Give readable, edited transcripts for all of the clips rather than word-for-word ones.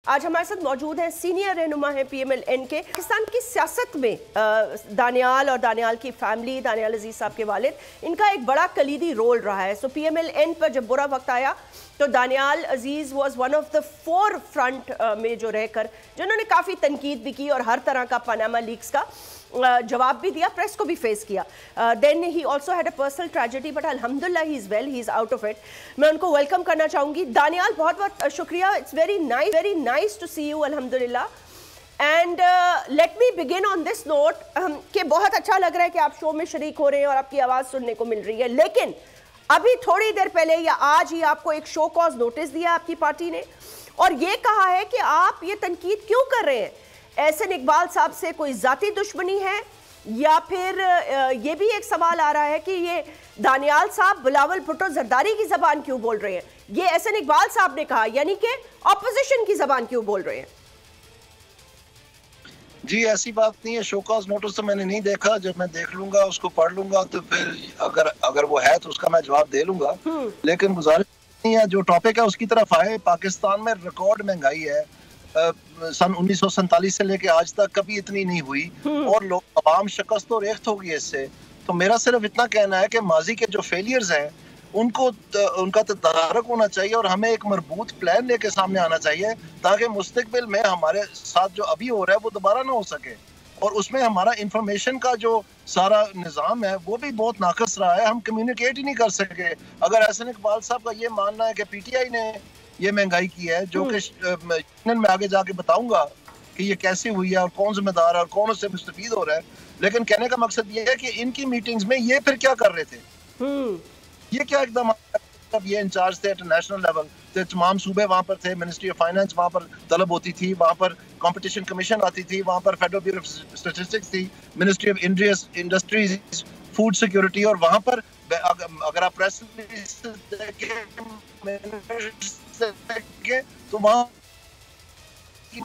आज हमारे साथ मौजूद हैं सीनियर रहनुमा हैं PMLN के। पाकिस्तान की सियासत में दानियाल और दानियाल की फैमिली, दानियाल अजीज साहब के वालिद, इनका एक बड़ा कलीदी रोल रहा है। सो PMLN पर जब बुरा वक्त आया तो Daniyal Aziz was one of the forefront में जो रहकर जिन्होंने काफ़ी तनकीद भी की और हर तरह का पनामा लीक्स का जवाब भी दिया, प्रेस को भी फेस किया। Then he also had a personal tragedy but अल्हम्दुलिल्लाह he is well, he is out of it. मैं उनको वेलकम करना चाहूँगी। दानियाल, बहुत बहुत शुक्रिया, it's very nice to see you, अल्हम्दुलिल्लाह। And let me begin on this note कि बहुत अच्छा लग रहा है कि आप शो में शरीक हो रहे हैं और आपकी आवाज़ सुनने को मिल रही है, लेकिन अभी थोड़ी देर पहले या आज ही आपको एक शो कॉज नोटिस दिया आपकी पार्टी ने और ये कहा है कि आप ये तनकीद क्यों कर रहे हैं। एहसन इकबाल साहब से कोई जाती दुश्मनी है या फिर ये भी एक सवाल आ रहा है कि ये दानियाल साहब बिलावल भुट्टो जरदारी की जबान क्यों बोल रहे हैं। ये एहसन इकबाल साहब ने कहा, यानी कि ऑपोजिशन की जबान क्यों बोल रहे हैं। जी ऐसी बात नहीं है, शोकॉज नोटिस तो मैंने नहीं देखा, जब मैं देख लूंगा उसको पढ़ लूंगा तो फिर अगर वो है तो उसका मैं जवाब दे लूंगा। लेकिन गुजारिश नहीं है जो टॉपिक है उसकी तरफ आए। पाकिस्तान में रिकॉर्ड महंगाई है, सन 1947 से लेके आज तक कभी इतनी नहीं हुई और लोग आवाम शिकस्त तो रेख्त होगी इससे। तो मेरा सिर्फ इतना कहना है कि माजी के जो फेलियर्स हैं उनका तदारक होना चाहिए और हमें एक मजबूत प्लान लेके सामने आना चाहिए ताकि मुस्तकबिल में हमारे साथ जो अभी हो रहा है वो दोबारा ना हो सके। और उसमें हमारा इंफॉर्मेशन का जो सारा निज़ाम है वो भी बहुत नाकस रहा है, हम कम्युनिकेट ही नहीं कर सके। अगर एहसन इकबाल साहब का ये मानना है कि PTI ने ये महंगाई की है, जो कि मैं आगे जाके बताऊंगा कि ये कैसे हुई है और कौन जिम्मेदार है और कौन उससे मुस्तफीद हो रहा है, लेकिन कहने का मकसद ये है कि इनकी मीटिंग्स में ये फिर क्या कर रहे थे, ये क्या एकदम ये इंचार्ज थे इंटरनेशनल लेवल, तो तमाम सूबे वहाँ पर थे, मिनिस्ट्री ऑफ फाइनेंस वहाँ पर तलब होती थी, वहाँ पर कंपटीशन कमीशन आती थी, वहाँ पर फेडरल ब्यूरो ऑफ स्टैटिस्टिक्स थी, ministry of industries, food security, और वहाँ पर अगर आप प्रेस तो वहाँ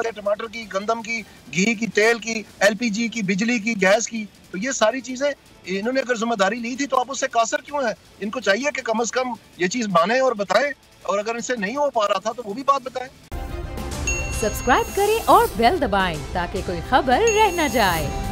टमाटर की, गंदम की, घी की, तेल की, LPG की, बिजली की, गैस की, तो ये सारी चीजें इन्होंने अगर जिम्मेदारी ली थी तो आप उससे कासर क्यों है। इनको चाहिए कि कम से कम ये चीज माने और बताएं, और अगर इनसे नहीं हो पा रहा था तो वो भी बात बताएं। सब्सक्राइब करें और बेल दबाएं ताकि कोई खबर रह न जाए।